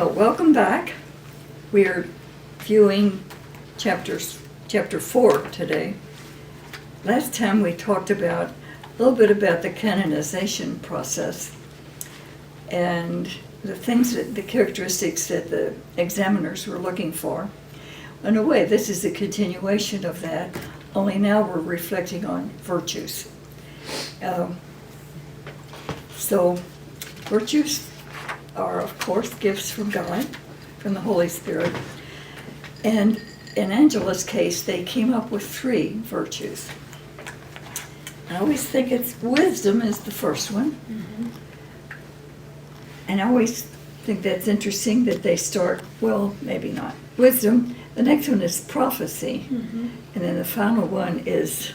Well, welcome back. We are viewing chapter 4 today. Last time we talked about a little bit about the canonization process and the characteristics that the examiners were looking for. In a way, this is a continuation of that, only now we're reflecting on virtues. So, virtues are, of course, gifts from God, from the Holy Spirit. And in Angela's case, they came up with 3 virtues. I always think wisdom is the first one. Mm-hmm. And I always think that's interesting that they start, well, maybe not. Wisdom. The next one is prophecy. Mm-hmm. And then the final one is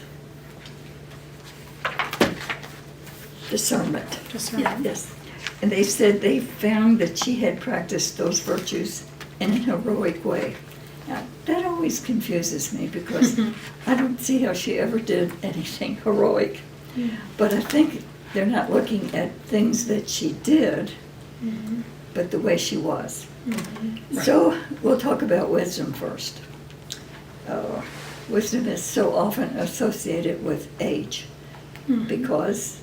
discernment. Discernment. Yes. And they said they found that she had practiced those virtues in a heroic way. Now, that always confuses me because I don't see how she ever did anything heroic. Yeah. But I think they're not looking at things that she did, but the way she was. Mm-hmm. Right. So we'll talk about wisdom first. Wisdom is so often associated with age because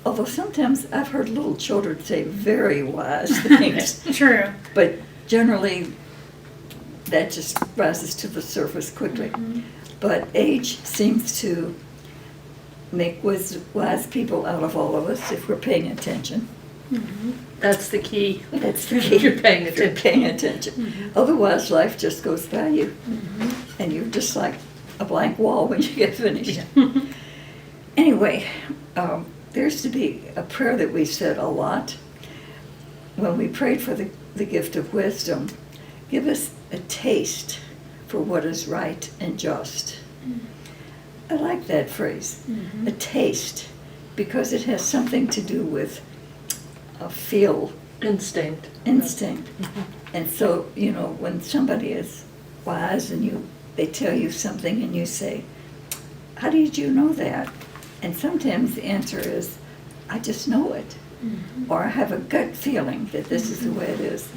although sometimes I've heard little children say very wise things. True. But generally, that just rises to the surface quickly. Mm-hmm. But age seems to make wise people out of all of us if we're paying attention. Mm-hmm. That's the key. That's the key. You're paying attention. You're paying attention. Mm-hmm. Otherwise, life just goes by you. Mm-hmm. And you're just like a blank wall when you get finished. Yeah. Anyway, there's to be a prayer that we said a lot when we prayed for the gift of wisdom. Give us a taste for what is right and just. Mm-hmm. I like that phrase, a taste, because it has something to do with a feel. Instinct. Mm-hmm. And so, when somebody is wise and they tell you something and you say, how did you know that? And sometimes the answer is, I just know it. Mm-hmm. Or I have a gut feeling that this is the way it is.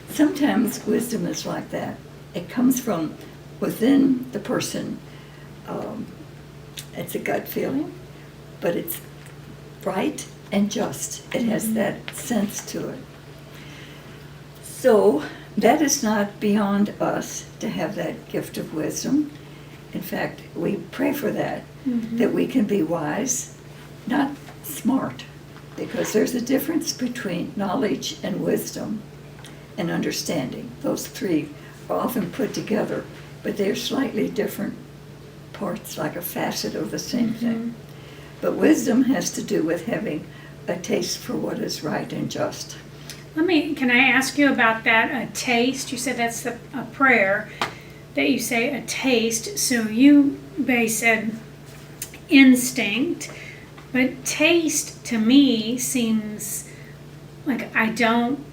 Sometimes wisdom is like that. It comes from within the person. It's a gut feeling, but it's right and just. It has that sense to it. So that is not beyond us to have that gift of wisdom. In fact, we pray for that, that we can be wise, not smart, because there's a difference between knowledge and wisdom and understanding. Those 3 are often put together, but they're slightly different parts, like a facet of the same thing. But wisdom has to do with having a taste for what is right and just. Can I ask you about that, a taste? You said that's a prayer that you say a taste. So you said instinct, but taste to me seems like I don't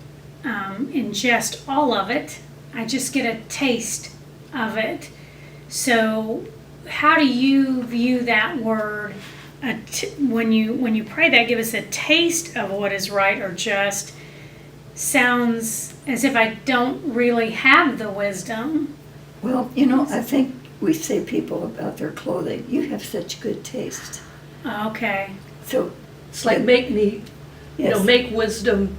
ingest all of it. I just get a taste of it. So how do you view that word when you pray that? Give us a taste of what is right or just. Sounds as if I don't really have the wisdom. Well, I think we say people about their clothing, you have such good taste. Okay. So it's like make wisdom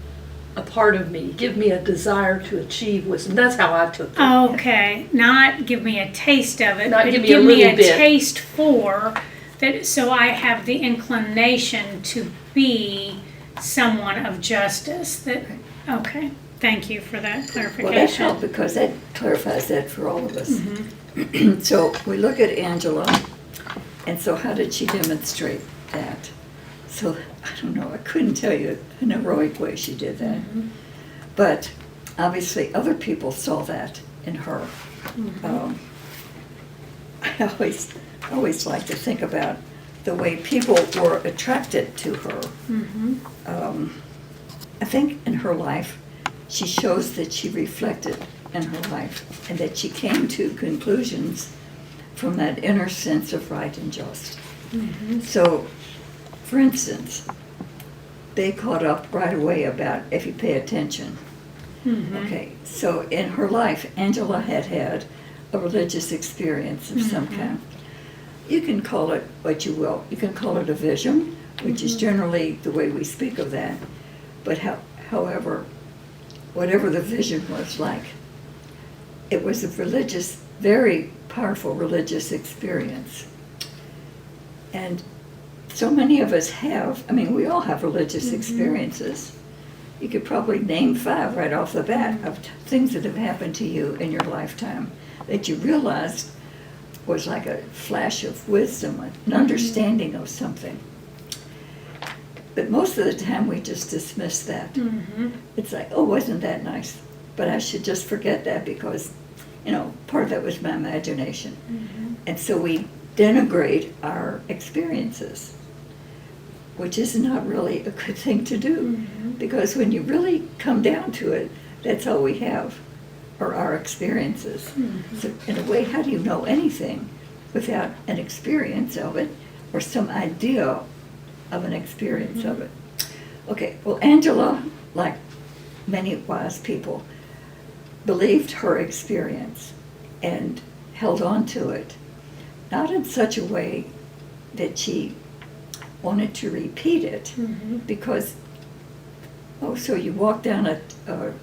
a part of me. Give me a desire to achieve wisdom. That's how I took it. Okay. Not give me a taste of it, not but give me a taste for that, so I have the inclination to be someone of justice. Okay. Thank you for that clarification. Well, that helped because that clarifies that for all of us. Mm-hmm. So we look at Angela, and so how did she demonstrate that? So I don't know, I couldn't tell you an heroic way she did that. Mm-hmm. But obviously other people saw that in her. Mm-hmm. I always like to think about the way people were attracted to her. Mm-hmm. I think in her life, she shows that she reflected in her life and that she came to conclusions from that inner sense of right and just. Mm-hmm. So, for instance, they caught up right away about if you pay attention. Okay, so in her life, Angela had had a religious experience of some kind. You can call it what you will. You can call it a vision, which is generally the way we speak of that. But however, whatever the vision was like, it was a religious, very powerful religious experience. And so many of us have, I mean, we all have religious experiences. You could probably name 5 right off the bat of things that have happened to you in your lifetime that you realized was like a flash of wisdom, an understanding of something. But most of the time we just dismiss that. It's like, oh, wasn't that nice? But I should just forget that because, you know, part of that was my imagination. And so we denigrate our experiences, which is not really a good thing to do. Because when you really come down to it, that's all we have, are our experiences. So in a way, how do you know anything without an experience of it or some idea of an experience of it? Okay, well, Angela, like many wise people, believed her experience and held on to it, not in such a way that she wanted to repeat it, because, oh, so you walk down a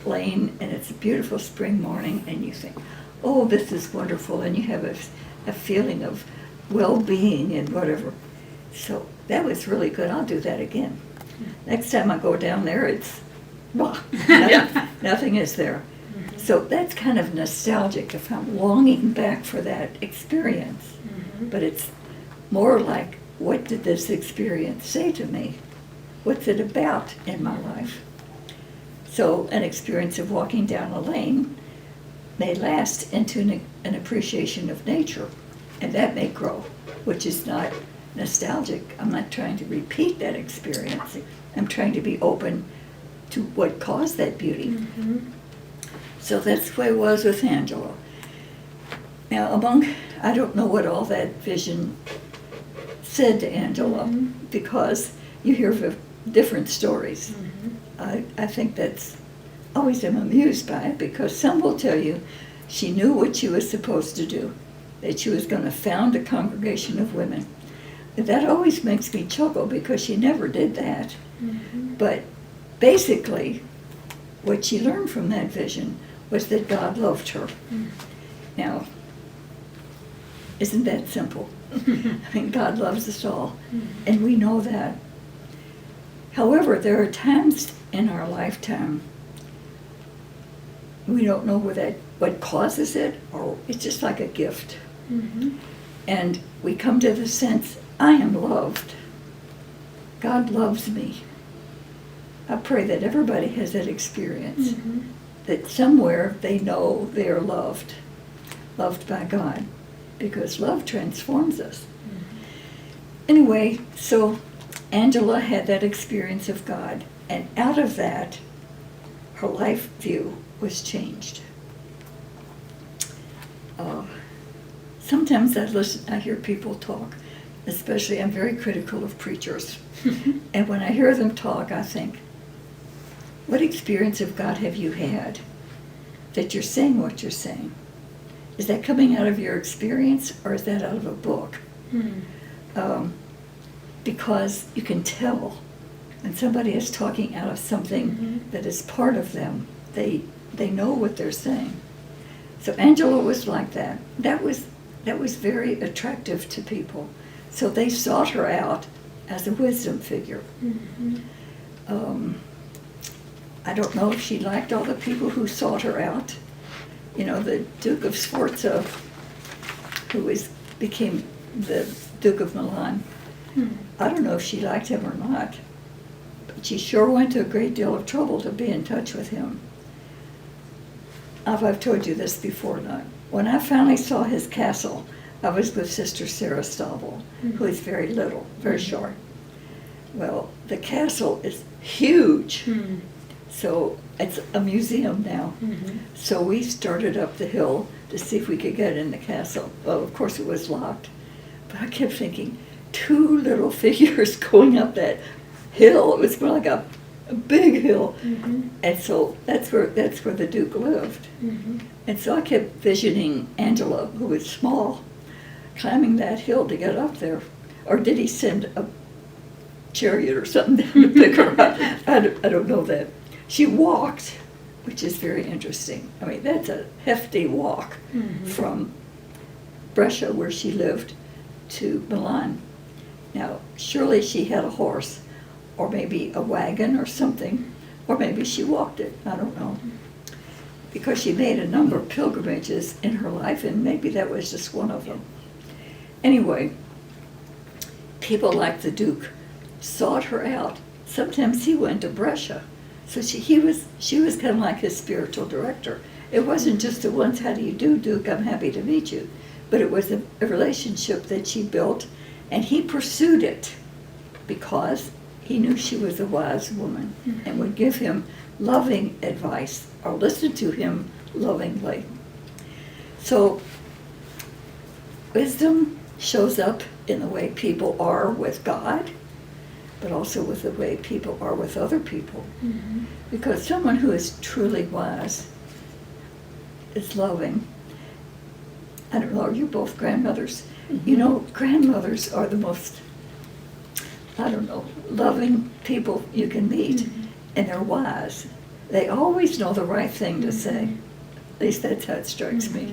lane and it's a beautiful spring morning and you think, oh, this is wonderful, and you have a feeling of well-being and whatever. So that was really good. I'll do that again. Next time I go down there, it's, well, nothing is there. So that's kind of nostalgic if I'm longing back for that experience. But it's more like, what did this experience say to me? What's it about in my life? So an experience of walking down a lane may last into an appreciation of nature, and that may grow, which is not nostalgic. I'm not trying to repeat that experience. I'm trying to be open to what caused that beauty. So that's the way it was with Angela. Now, I don't know what all that vision said to Angela, because you hear different stories. I think that's, always am amused by it, because some will tell you she knew what she was supposed to do, that she was going to found a congregation of women. That always makes me chuckle, because she never did that. But basically, what she learned from that vision was that God loved her. Now, isn't that simple? I mean, God loves us all, and we know that. However, there are times in our lifetime we don't know what causes it, or it's just like a gift. And we come to the sense, I am loved. God loves me. I pray that everybody has that experience, that somewhere they know they are loved by God, because love transforms us. Anyway, so Angela had that experience of God, and out of that, her life view was changed. Sometimes I hear people talk, especially I'm very critical of preachers, and when I hear them talk, I think, what experience of God have you had that you're saying what you're saying? Is that coming out of your experience, or is that out of a book? Because you can tell when somebody is talking out of something that is part of them. They know what they're saying. So Angela was like that. That was very attractive to people. So they sought her out as a wisdom figure. I don't know if she liked all the people who sought her out. You know, the Duke of Sforza, who became the Duke of Milan. I don't know if she liked him or not, but she sure went to a great deal of trouble to be in touch with him. I've told you this before, not. When I finally saw his castle, I was with Sister Sarah Stabel, who is very little, very short. Well, the castle is huge. So it's a museum now. So we started up the hill to see if we could get in the castle. Well, of course it was locked. But I kept thinking, 2 little figures going up that hill. It was more like a a big hill. Mhm. And so that's where the Duke lived. Mhm. And so I kept visioning Angela, who was small, climbing that hill to get up there. Or did he send a chariot or something down to pick her up? I don't know that. She walked, which is very interesting. I mean, that's a hefty walk Mhm. from Brescia, where she lived, to Milan. Now, surely she had a horse, or maybe a wagon or something, or maybe she walked it, I don't know. Because she made a number of pilgrimages in her life, and maybe that was just one of them. Anyway, people like the Duke sought her out. Sometimes he went to Brescia, so she was kind of like his spiritual director. It wasn't just a once, how do you do, Duke, I'm happy to meet you. But it was a relationship that she built, and he pursued it because he knew she was a wise woman and would give him loving advice or listen to him lovingly. So wisdom shows up in the way people are with God, but also with the way people are with other people. Mhm. Because someone who is truly wise is loving. I don't know, you're both grandmothers. You know, grandmothers are the most, I don't know, loving people you can meet, and they're wise. They always know the right thing to say. At least that's how it strikes me.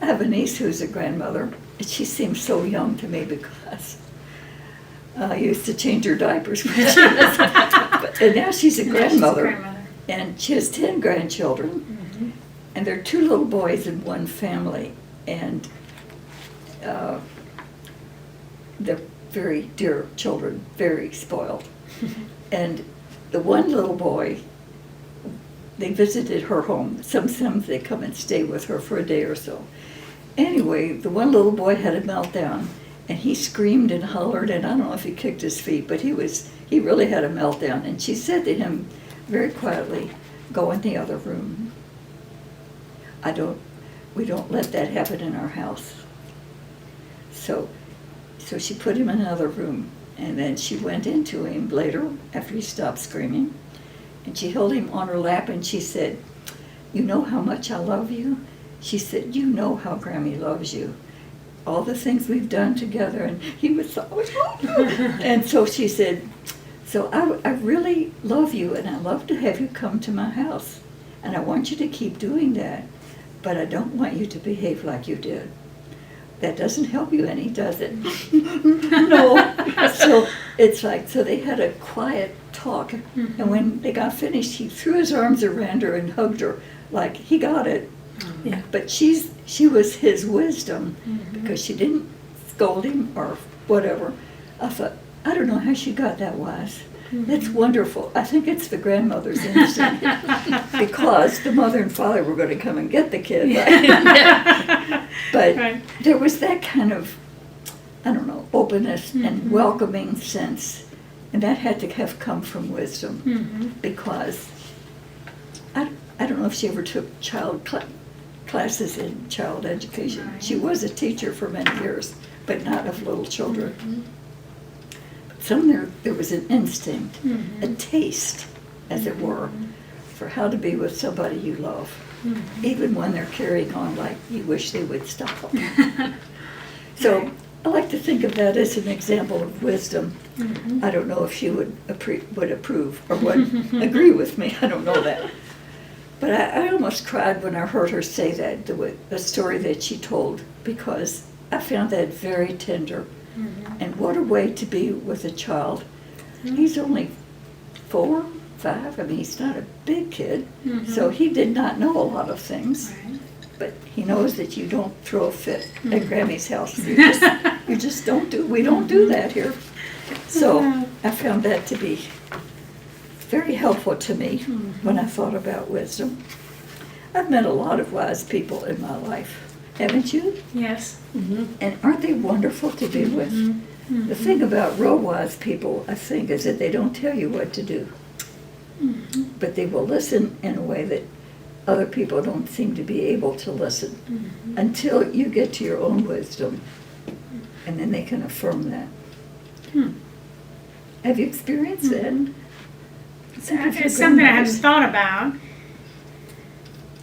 I have a niece who's a grandmother, and she seems so young to me because I used to change her diapers when she was, and now she's a And now she's a grandmother. grandmother. And she has 10 grandchildren, Mhm. and they're 2 little boys in one family, and they're very dear children, very spoiled. And the one little boy, they visited her home. Sometimes they come and stay with her for a day or so. Anyway, the one little boy had a meltdown, and he screamed and hollered, and I don't know if he kicked his feet, but he really had a meltdown. And she said to him very quietly, "Go in the other room. We don't let that happen in our house." So she put him in another room, and then she went into him later after he stopped screaming, and she held him on her lap, and she said, "You know how much I love you?" She said, "You know how Grammy loves you. All the things we've done together," and he was always, and so she said, "So I really love you, and I love to have you come to my house, and I want you to keep doing that, but I don't want you to behave like you did. That doesn't help you any, does it?" No. So it's like, so they had a quiet talk, and when they got finished, he threw his arms around her and hugged her, like he got it. Yeah. But she was his wisdom, because she didn't scold him or whatever. I thought, I don't know how she got that wise. That's wonderful. I think it's the grandmother's instinct, because the mother and father were going to come and get the kid, right? But Right. there was that kind of, I don't know, openness and welcoming sense, and that had to have come from wisdom, Mhm. because I don't know if she ever took classes in child education. Right. She was a teacher for many years, but not of little children. Somewhere there was an instinct, a taste, as it were, for how to be with somebody you love, even when they're carrying on like you wish they would stop. So I like to think of that as an example of wisdom. I don't know if she would approve or would agree with me. I don't know that. But I almost cried when I heard her say that, the story that she told, because I found that very tender. And what a way to be with a child. He's only 4, 5. I mean, he's not a big kid. So he did not know a lot of things. Right. But he knows that you don't throw a fit at Grammy's house. You just don't do, we don't do that here. So I found that to be very helpful to me when I thought about wisdom. I've met a lot of wise people in my life, haven't you? Yes. And aren't they wonderful to be with? The thing about real wise people, I think, is that they don't tell you what to do. But they will listen in a way that other people don't seem to be able to listen until you get to your own wisdom, and then they can affirm that. Have you experienced that? It's something I hadn't thought about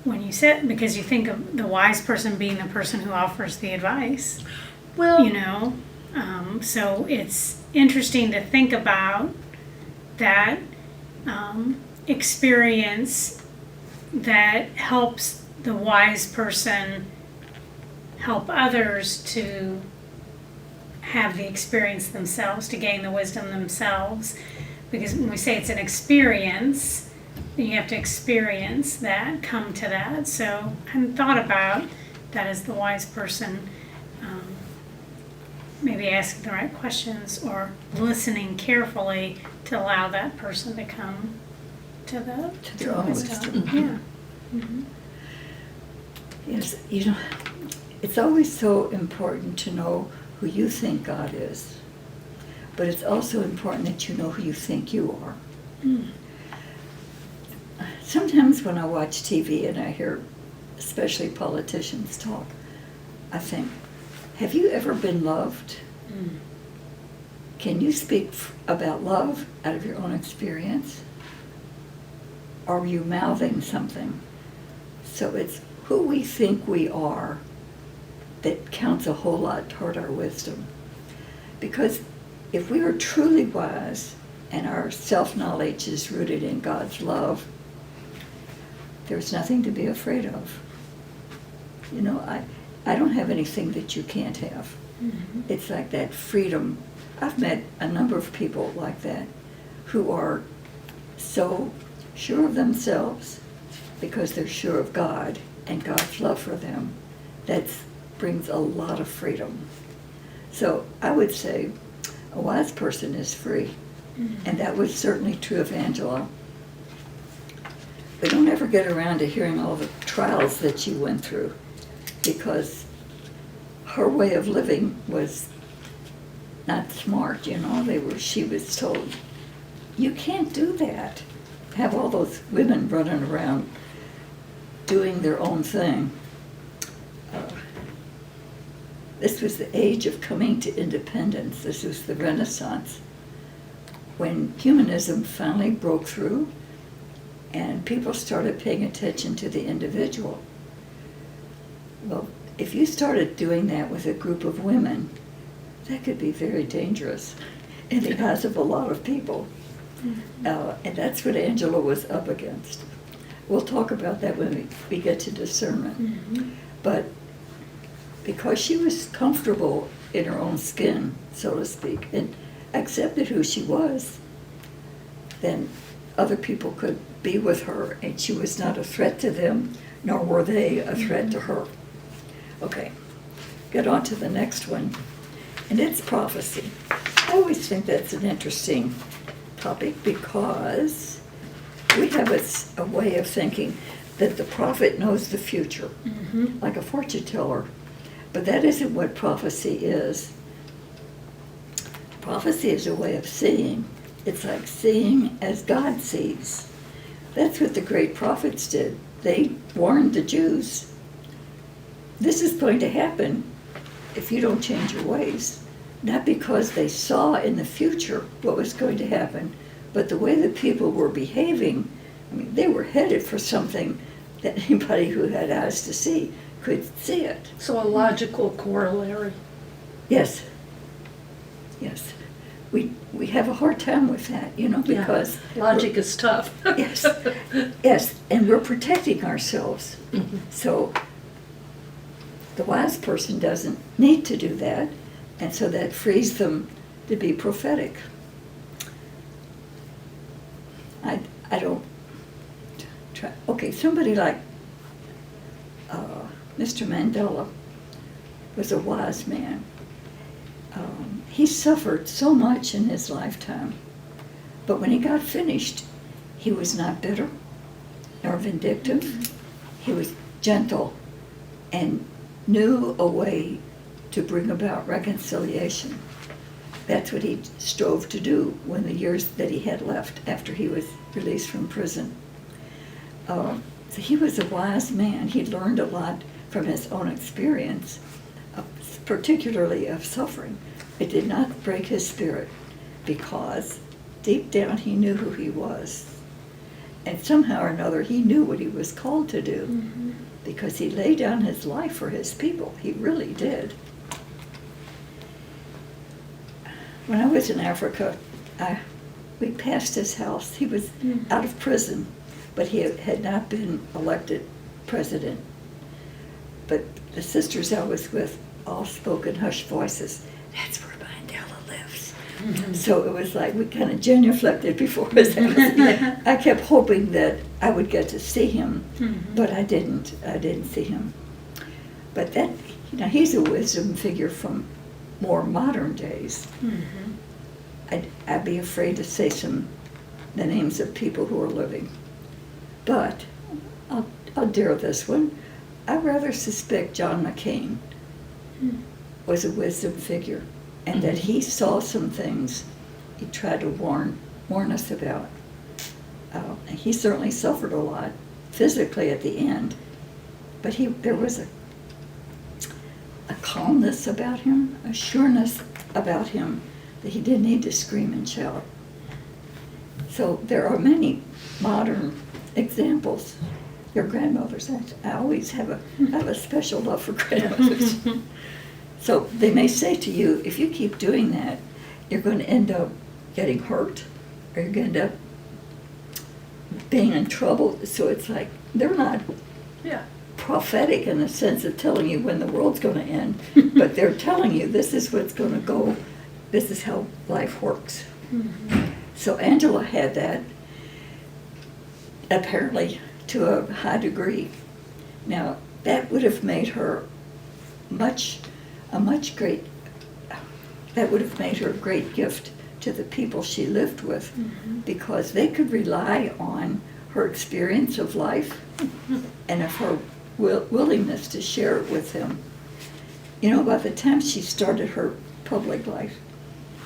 when you said, because you think of the wise person being the person who offers the advice, Well, you know? So it's interesting to think about that experience that helps the wise person help others to have the experience themselves, to gain the wisdom themselves. Because when we say it's an experience, then you have to experience that, come to that. So I hadn't thought about that as the wise person, maybe asking the right questions or listening carefully to allow that person to come to their own wisdom. Yeah. Yes, it's always so important to know who you think God is, but it's also important that you know who you think you are. Sometimes when I watch TV and I hear especially politicians talk, I think, have you ever been loved? Can you speak about love out of your own experience? Or are you mouthing something? So it's who we think we are that counts a whole lot toward our wisdom. Because if we are truly wise and our self-knowledge is rooted in God's love, there's nothing to be afraid of. I don't have anything that you can't have. It's like that freedom. I've met a number of people like that who are so sure of themselves because they're sure of God and God's love for them. That brings a lot of freedom. So I would say a wise person is free. And that was certainly true of Angela. We don't ever get around to hearing all the trials that she went through because her way of living was not smart, she was told, you can't do that. Have all those women running around doing their own thing. This was the age of coming to independence. This was the Renaissance, when humanism finally broke through and people started paying attention to the individual. Well, if you started doing that with a group of women, that could be very dangerous in the eyes of a lot of people. And that's what Angela was up against. We'll talk about that when we get to discernment. But because she was comfortable in her own skin, so to speak, and accepted who she was, then other people could be with her, and she was not a threat to them, nor were they a threat to her. Okay, get on to the next one, and it's prophecy. I always think that's an interesting topic because we have a way of thinking that the prophet knows the future, like a fortune teller, but that isn't what prophecy is. Prophecy is a way of seeing. It's like seeing as God sees. That's what the great prophets did. They warned the Jews, this is going to happen if you don't change your ways. Not because they saw in the future what was going to happen, but the way the people were behaving, they were headed for something that anybody who had eyes to see could see it. So a logical corollary. Yes. Yes. We have a hard time with that, because logic is tough. Yes, and we're protecting ourselves. So the wise person doesn't need to do that, and so that frees them to be prophetic. I don't try. Okay, somebody like Mr. Mandela was a wise man. He suffered so much in his lifetime, but when he got finished, he was not bitter nor vindictive. He was gentle and knew a way to bring about reconciliation. That's what he strove to do when the years that he had left after he was released from prison. So he was a wise man. He learned a lot from his own experience, particularly of suffering. It did not break his spirit because deep down he knew who he was. And somehow or another, he knew what he was called to do Mm-hmm. because he laid down his life for his people. He really did. When I was in Africa, we passed his house. He was out of prison, but he had not been elected president. But the sisters I was with all spoke in hushed voices. That's where Mandela lives. Mm-hmm. So it was like we kind of genuflected before his house. I kept hoping that I would get to see him, Mm-hmm. but I didn't. I didn't see him. But that, he's a wisdom figure from more modern days. Mm-hmm. I'd be afraid to say the names of people who are living. But I'll dare this one. I rather suspect John McCain was a wisdom figure, and that he saw some things he tried to warn us about. He certainly suffered a lot physically at the end, but there was a calmness about him, a sureness about him, that he didn't need to scream and shout. So there are many modern examples. Your grandmothers, I always have a special love for grandmothers. So they may say to you, if you keep doing that, you're going to end up getting hurt, or you're going to end up being in trouble. So it's like, they're not prophetic in the sense of telling you when the world's going to end, but they're telling you this is what's going to go, this is how life works. Mm-hmm. So Angela had that, apparently, to a high degree. Now, that would have made her that would have made her a great gift to the people she lived with, because they could rely on her experience of life and of her willingness to share it with them. By the time she started her public life,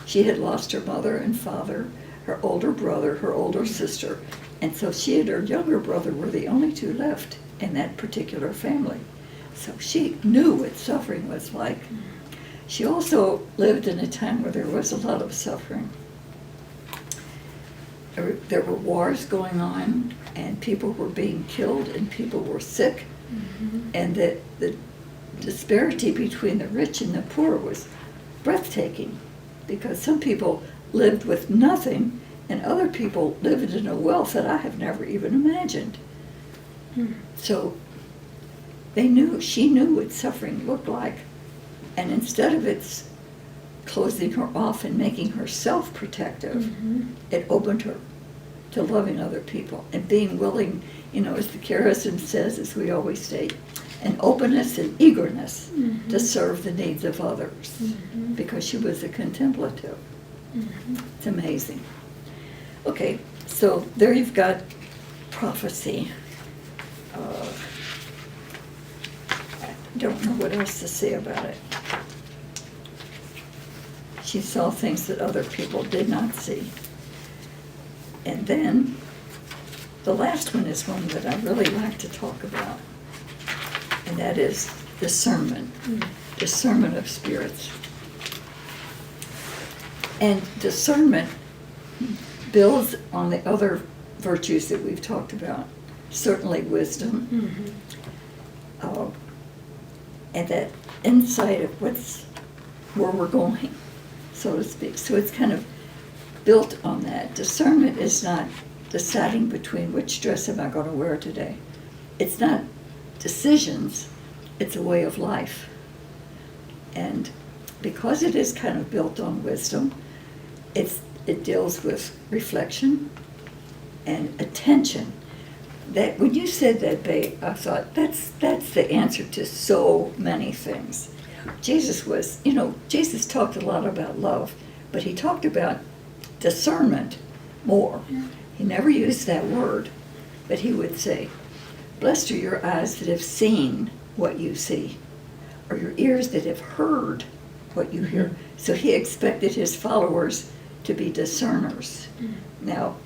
she had lost her mother and father, her older brother, her older sister, and so she and her younger brother were the only two left in that particular family. So she knew what suffering was like. She also lived in a time where there was a lot of suffering. There were wars going on, and people were being killed, and people were sick, and the disparity between the rich and the poor was breathtaking, because some people lived with nothing, and other people lived in a wealth that I have never even imagined. So she knew what suffering looked like, and instead of its closing her off and making her self-protective, it opened her to loving other people and being willing, as the Charism says, as we always state, an openness and eagerness to serve the needs of others, because she was a contemplative. It's amazing. Okay, so there you've got prophecy. I don't know what else to say about it. She saw things that other people did not see. And then the last one is one that I really like to talk about, and that is discernment, discernment of spirits. And discernment builds on the other virtues that we've talked about, certainly wisdom, and that insight of where we're going, so to speak. So it's kind of built on that. Discernment is not deciding between which dress am I going to wear today. It's not decisions, it's a way of life. And because it is kind of built on wisdom, it deals with reflection and attention. That when you said that, babe, I thought that's the answer to so many things. Jesus talked a lot about love, but he talked about discernment more. He never used that word, but he would say, blessed are your eyes that have seen what you see, or your ears that have heard what you hear. So he expected his followers to be discerners. Now,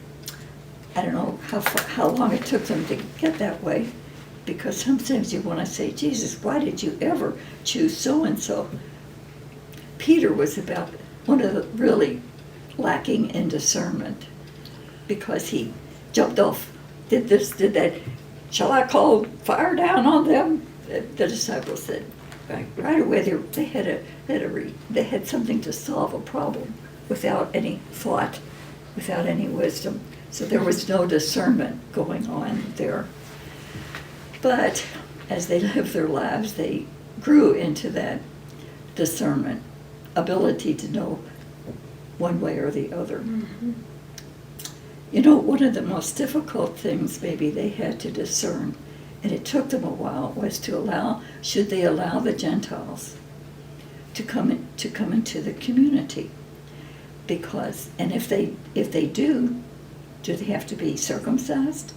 I don't know how long it took them to get that way, because sometimes you want to say, Jesus, why did you ever choose so-and-so? Peter was about one of the really lacking in discernment, because he jumped off did this, did that. Shall I call fire down on them? The disciples said, right away they had something to solve a problem without any thought, without any wisdom. So there was no discernment going on there. But as they lived their lives, they grew into that discernment, ability to know one way or the other. Mm-hmm. You know, one of the most difficult things maybe they had to discern, and it took them a while, was should they allow the Gentiles to come into the community? Because, and if they do they have to be circumcised?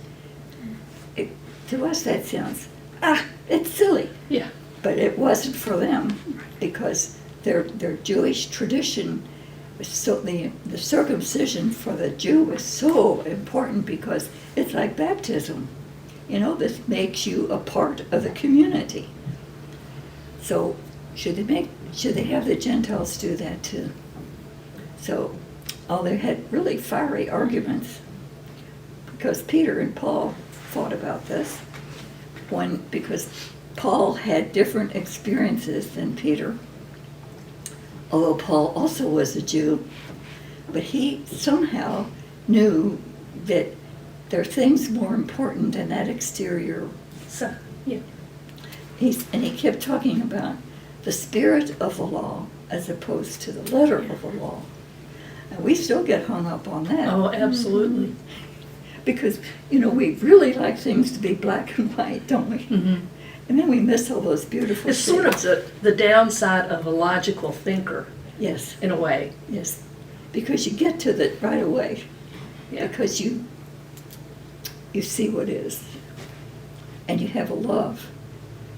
To us that sounds, it's silly. Yeah. But it wasn't for them, because their Jewish tradition was so, the circumcision for the Jew was so important, because it's like baptism. You know, this makes you a part of the community. So should they have the Gentiles do that too? So they had really fiery arguments, because Peter and Paul fought about this. Because Paul had different experiences than Peter, although Paul also was a Jew, but he somehow knew that there are things more important than that exterior. So, yeah. And he kept talking about the spirit of the law as opposed to the letter of the law. And we still get hung up on that. Oh, absolutely. Because, you know, we really like things to be black and white, don't we? Mm-hmm. And then we miss all those beautiful It's sort of the downside of a logical thinker. Yes. In a way. Yes. Because you get to that right away. Yeah. Because you see what is. And you have a love.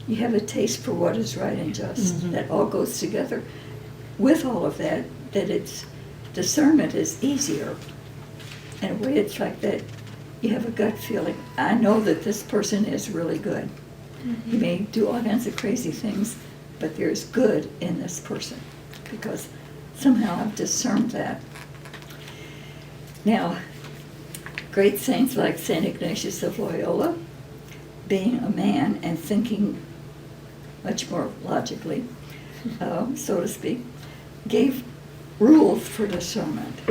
You have a taste for what is right and just. Mm-hmm. That all goes together. With all of that it's discernment is easier. In a way, it's like that. You have a gut feeling. I know that this person is really good. Mm-hmm. He may do all kinds of crazy things, but there's good in this person, because somehow I've discerned that. Now, great saints like Saint Ignatius of Loyola, being a man and thinking much more logically, so to speak, gave rules for discernment.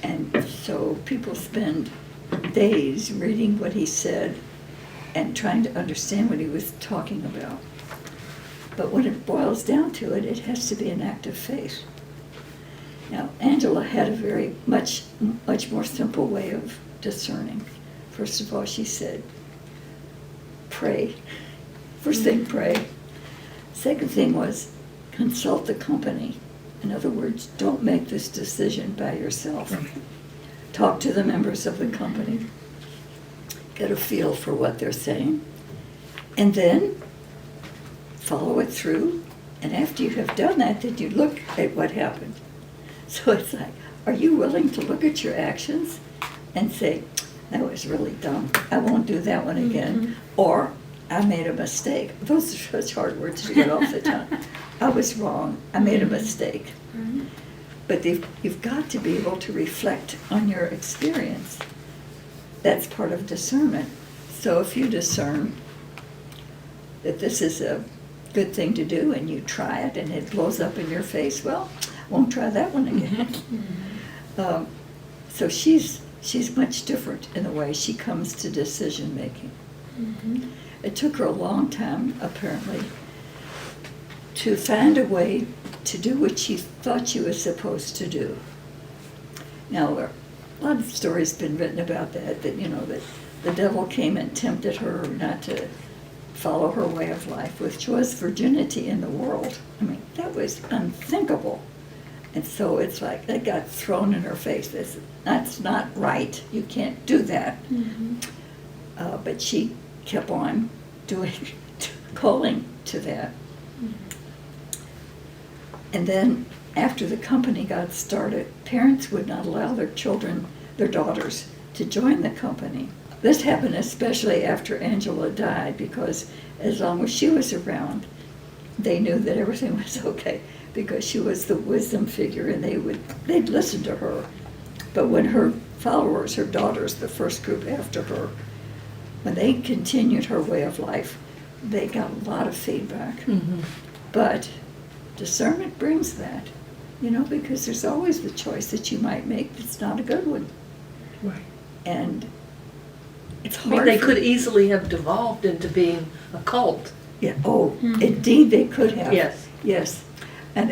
And so people spend days reading what he said and trying to understand what he was talking about. But when it boils down to it, it has to be an act of faith. Now, Angela had a very much more simple way of discerning. First of all, she said, pray. First thing, pray. Second thing was, consult the company. In other words, don't make this decision by yourself. Talk to the members of the company. Get a feel for what they're saying. And then follow it through. And after you have done that, then you look at what happened. So it's like, are you willing to look at your actions and say, that was really dumb. I won't do that one again. Mm-hmm. Or, I made a mistake. Those are such hard words to get off the tongue. I was wrong. I made a mistake. Mm-hmm. But you've got to be able to reflect on your experience. That's part of discernment. So if you discern that this is a good thing to do and you try it and it blows up in your face, well, I won't try that one again. Mm-hmm. So she's much different in the way she comes to decision making. Mm-hmm. It took her a long time, apparently, to find a way to do what she thought she was supposed to do. Now, a lot of stories have been written about that that the devil came and tempted her not to follow her way of life, which was virginity in the world. I mean, that was unthinkable. And so it's like that got thrown in her face. That's not right. You can't do that. Mm-hmm. But she kept on calling to that. Mm-hmm. And then after the company got started, parents would not allow their children, their daughters, to join the company. This happened especially after Angela died, because as long as she was around, they knew that everything was okay, because she was the wisdom figure and they'd listen to her. But when her followers, her daughters, the first group after her, when they continued her way of life, they got a lot of feedback. Mhm. But discernment brings that, because there's always the choice that you might make that's not a good one. Right. And it's I hard. mean, they could easily have devolved into being a cult. Yeah, indeed they could have. Yes. Yes. And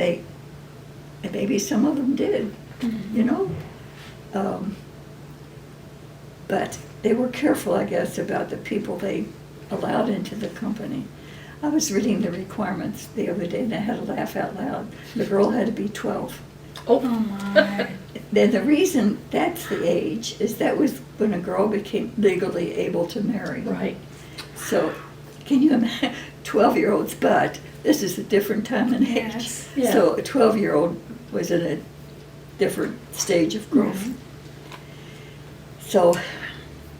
maybe some of them did, But they were careful, I guess, about the people they allowed into the company. I was reading the requirements the other day, and I had to laugh out loud. The girl had to be 12. Oh my. Then the reason that's the age is that was when a girl became legally able to marry. Right. So, can you imagine 12-year-olds? But this is a different time and age. Yes. Yeah. So a 12-year-old was in a different stage of growth. So,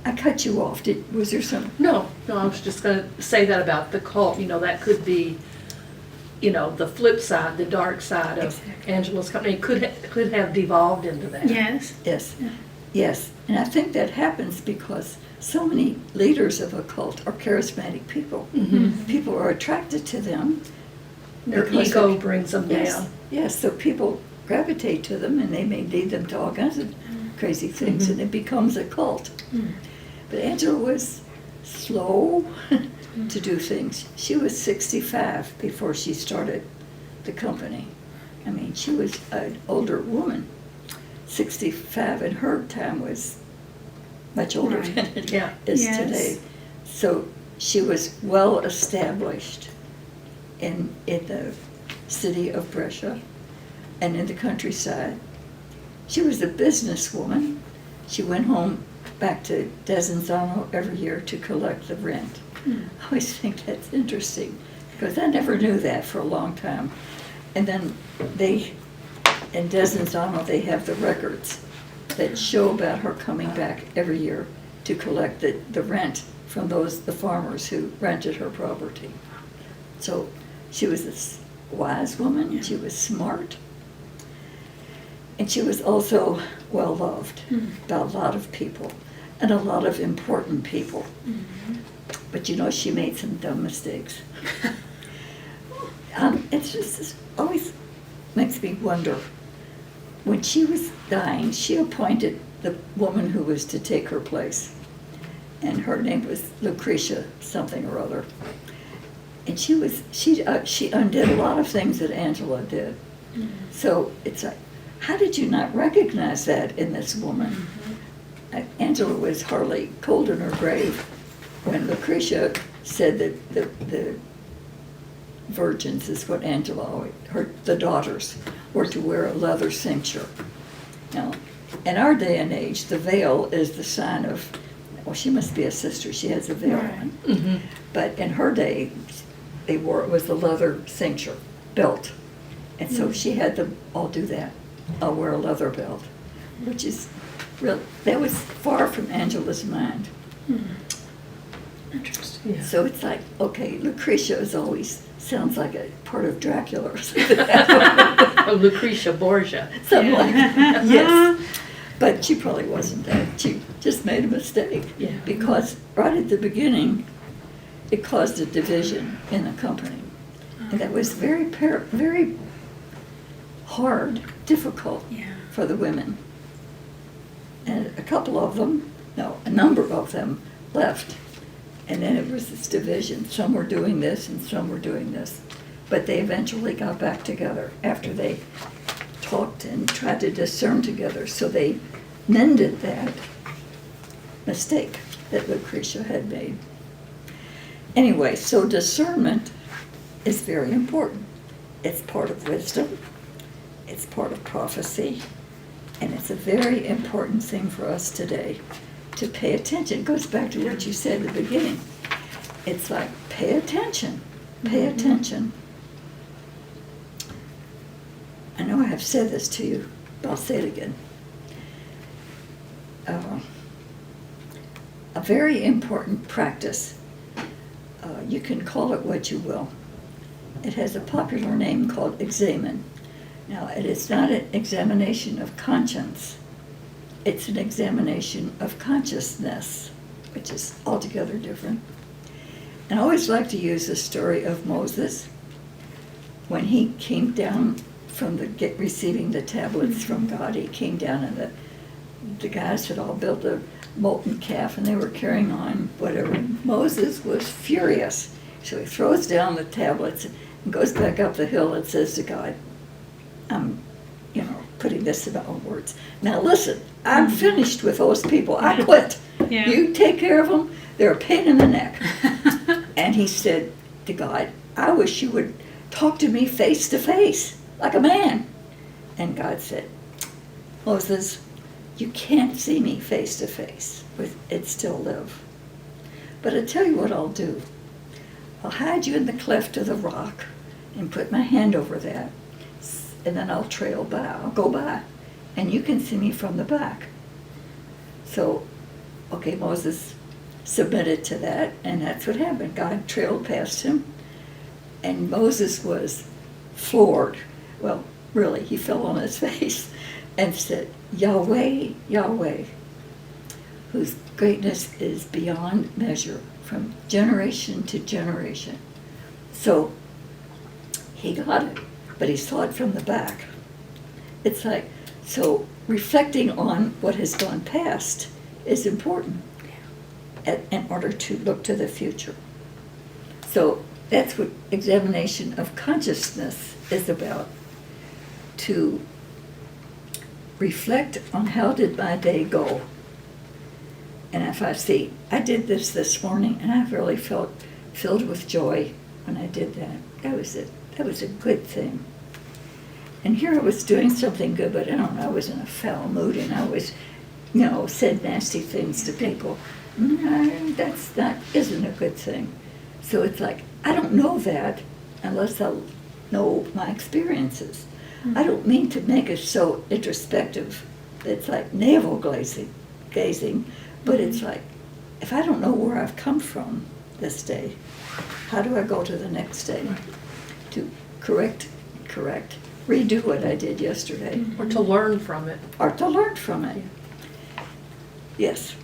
I cut you off. Was there some? No, I was just going to say that about the cult. That could be, the flip side, the dark side of Exactly. Angela's company. It could have devolved into that. Yes. Yes. Yeah. Yes. And I think that happens because so many leaders of a cult are charismatic people. Mhm. People are attracted to them. Their because ego of- brings them Yes. down. Yes, so people gravitate to them, and they may lead them to all kinds of crazy things, and it becomes a cult. But Angela was slow to do things. She was 65 before she started the company. I mean, she was an older woman. 65 in her time was much older Right. than it Yeah. is Yes. today. So she was well established in the city of Brescia and in the countryside. She was a businesswoman. She went home back to Desenzano every year to collect the rent. I always think that's interesting because I never knew that for a long time. And then in Desenzano, they have the records that show about her coming back every year to collect the rent from the farmers who rented her property. So she was a wise woman, she was smart, and she was also well-loved by a lot of people and a lot of important people. But she made some dumb mistakes. It always makes me wonder. When she was dying, she appointed the woman who was to take her place. And her name was Lucretia something or other. And she undid a lot of things that Angela did. So it's like, how did you not recognize that in this woman? Angela was hardly cold in her grave when Lucretia said that the virgins is what Angela always, the daughters were to wear a leather cincture. Now, in our day and age, the veil is the sign of, well, she must be a sister, she has a veil on. Mm-hmm. But in her day, it was the leather cincture belt. And so she had them all do that. I'll wear a leather belt, which is real. That was far from Angela's mind. Interesting. Yeah. So it's like, okay, Lucretia sounds like a part of Dracula or something. Lucretia Borgia. Something like that. Yes. But she probably wasn't that. She just made a mistake. Yeah. Because right at the beginning, it caused a division in the company. And that was very hard, difficult Yeah. for the women. And a number of them left. And then it was this division. Some were doing this and some were doing this. But they eventually got back together after they talked and tried to discern together. So they mended that mistake that Lucretia had made. Anyway, so discernment is very important. It's part of wisdom. It's part of prophecy. And it's a very important thing for us today to pay attention. It goes back to what you said at the beginning. It's like, pay attention. Pay attention. I know I have said this to you, but I'll say it again. A very important practice, you can call it what you will. It has a popular name called examen. Now, it is not an examination of conscience. It's an examination of consciousness. which is altogether different. And I always like to use the story of Moses when he came down from receiving the tablets from God. He came down, and the guys had all built a molten calf, and they were carrying on whatever. And Moses was furious, so he throws down the tablets and goes back up the hill and says to God, "I'm, putting this in my own words. Now listen, I'm finished with those people. I quit. Yeah. You take care of them. They're a pain in the neck." And he said to God, "I wish you would talk to me face to face, like a man." And God said, "Moses, you can't see me face to face and still live. But I tell you what I'll do. I'll hide you in the cleft of the rock and put my hand over that, and then I'll trail by. I'll go by, and you can see me from the back." So, okay, Moses submitted to that, and that's what happened. God trailed past him, and Moses was floored. Well, really, he fell on his face and said, "Yahweh, Yahweh, whose greatness is beyond measure from generation to generation." So he got it, but he saw it from the back. It's like, so reflecting on what has gone past is important in order to look to the future. So that's what examination of consciousness is about, to reflect on how did my day go. And if I see, I did this morning, and I really felt filled with joy when I did that. That was it. That was a good thing. And here I was doing something good, but I don't know, I was in a foul mood, and I was, said nasty things to people. No, isn't a good thing. So it's like, I don't know that unless I know my experiences. I don't mean to make it so introspective. It's like navel gazing, but it's like, if I don't know where I've come from this day, how do I go to the next day to correct, redo what I did yesterday? Or to learn from it. Or to learn from it. Yes.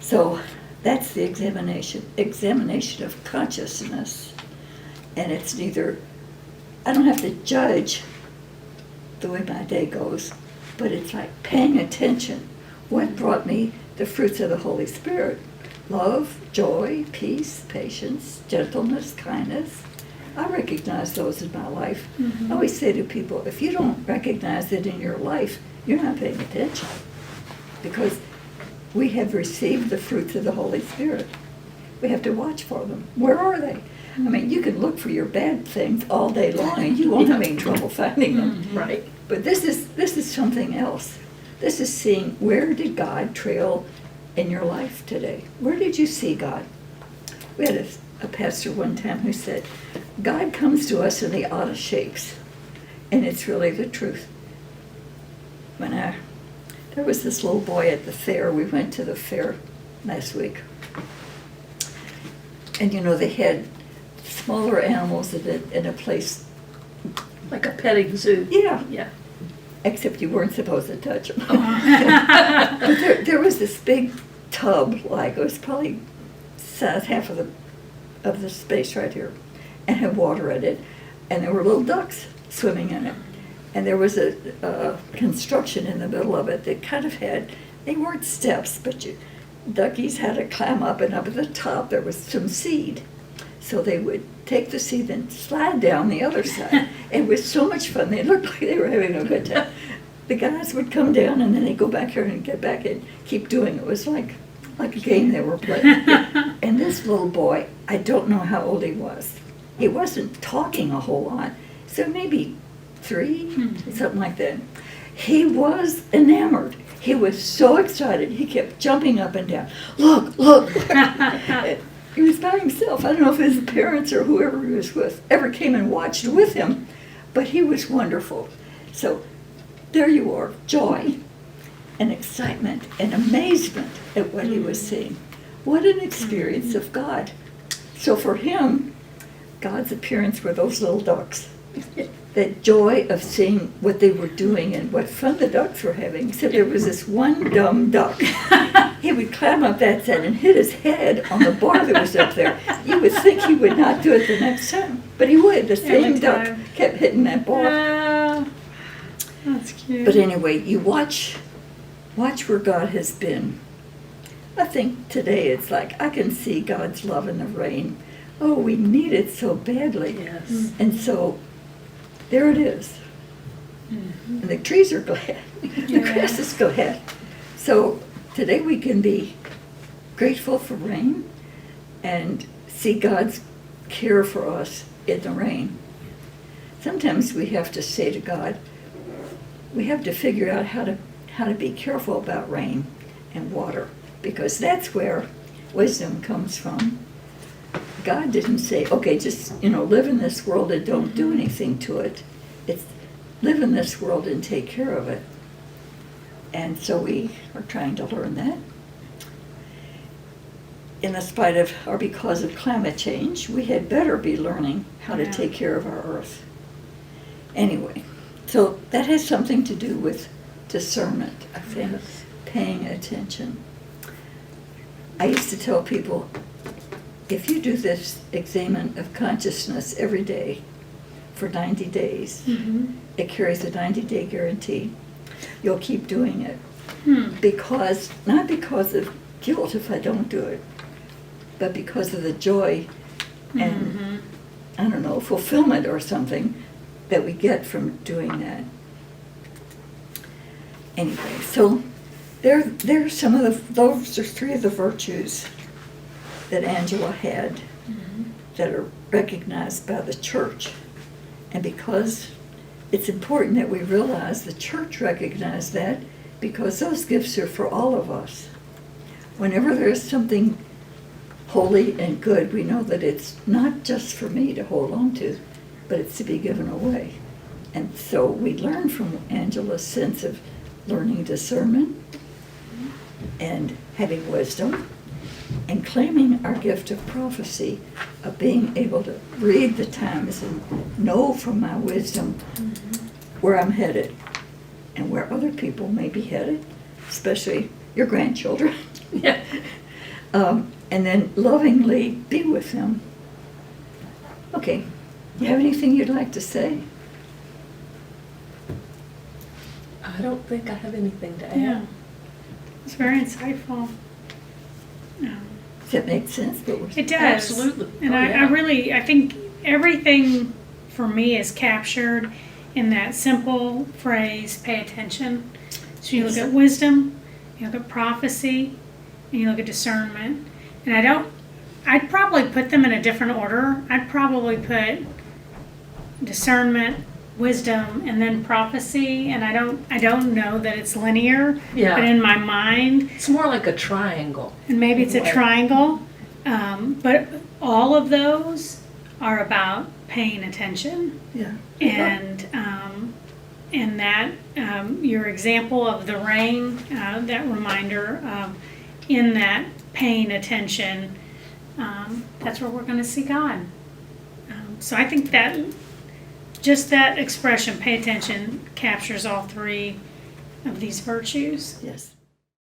So that's the examination of consciousness. And it's neither, I don't have to judge the way my day goes, but it's like paying attention. What brought me the fruits of the Holy Spirit? Love, joy, peace, patience, gentleness, kindness. I recognize those in my life. I always say to people, if you don't recognize it in your life, you're not paying attention. Because we have received the fruits of the Holy Spirit. We have to watch for them. Where are they? I mean, you can look for your bad things all day long, and you won't have any trouble finding them. Right. But this is something else. This is seeing, where did God trail in your life today? Where did you see God? We had a pastor one time who said, God comes to us in the oddest shapes, and it's really the truth. There was this little boy at the fair. We went to the fair last week, and they had smaller animals in a place. Like a petting zoo. Yeah. Yeah. Except you weren't supposed to touch them. But there was this big tub, like it was probably size half of the space right here, and had water in it, and there were little ducks swimming in it, and there was a construction in the middle of it that kind of they weren't steps, but duckies had to climb up, and up at the top there was some seed. So they would take the seed and slide down the other side. It was so much fun. They looked like they were having a good time. The guys would come down, and then they'd go back here and get back and keep doing it. It was like a game they were playing. And this little boy, I don't know how old he was. He wasn't talking a whole lot. So maybe 3, something like that. He was enamored. He was so excited. He kept jumping up and down. Look, look. He was by himself. I don't know if his parents or whoever he was with ever came and watched with him, but he was wonderful. So there you are, joy and excitement and amazement at what he was seeing. What an experience of God. So for him, God's appearance were those little ducks, that joy of seeing what they were doing and what fun the ducks were having. Except there was this one dumb duck. He would climb up that set and hit his head on the bar that was up there. You would think he would not do it the next time, but he would. The same duck kept hitting that bar. That's cute. But anyway, you watch where God has been. I think today it's like I can see God's love in the rain. Oh, we need it so badly. Yes. And so there it is. Mm-hmm. And the trees are glad. The grass is glad. So today we can be grateful for rain and see God's care for us in the rain. Sometimes we have to say to God, we have to figure out how to be careful about rain and water, because that's where wisdom comes from. God didn't say, okay, just, live in this world and don't do anything to it. It's live in this world and take care of it. And so we are trying to learn that. In spite of, or because of climate change, we had better be learning how to take care of our earth. Anyway, so that has something to do with discernment, I think, Yes. paying attention. I used to tell people, if you do this examen of consciousness every day for 90 days, it carries a 90-day guarantee. You'll keep doing it. Because, not because of guilt if I don't do it, but because of the joy and, fulfillment or something that we get from doing that. Anyway, so there's some of those are three of the virtues that Angela had that are recognized by the church. And because it's important that we realize the church recognized that, because those gifts are for all of us. Whenever there's something holy and good, we know that it's not just for me to hold on to, but it's to be given away. And so we learn from Angela's sense of learning discernment and having wisdom and claiming our gift of prophecy, of being able to read the times and know from my wisdom where I'm headed and where other people may be headed, especially your grandchildren. Yeah. And then lovingly be with them. Okay, you have anything you'd like to say? I don't think I have anything to add. Yeah. It's very insightful. Does that make sense? It does. Absolutely. And Oh, yeah. I think everything for me is captured in that simple phrase, pay attention. So you look at wisdom, you look at prophecy, and you look at discernment. And I'd probably put them in a different order. I'd probably put discernment, wisdom, and then prophecy. And I don't know that it's linear, Yeah. but in my mind, It's more like a triangle. and maybe it's a Right. triangle, but all of those are about paying attention. Yeah. And that your example of the rain, that reminder in that paying attention, that's where we're going to see God. So I think that just that expression, pay attention, captures all three of these virtues. Yes.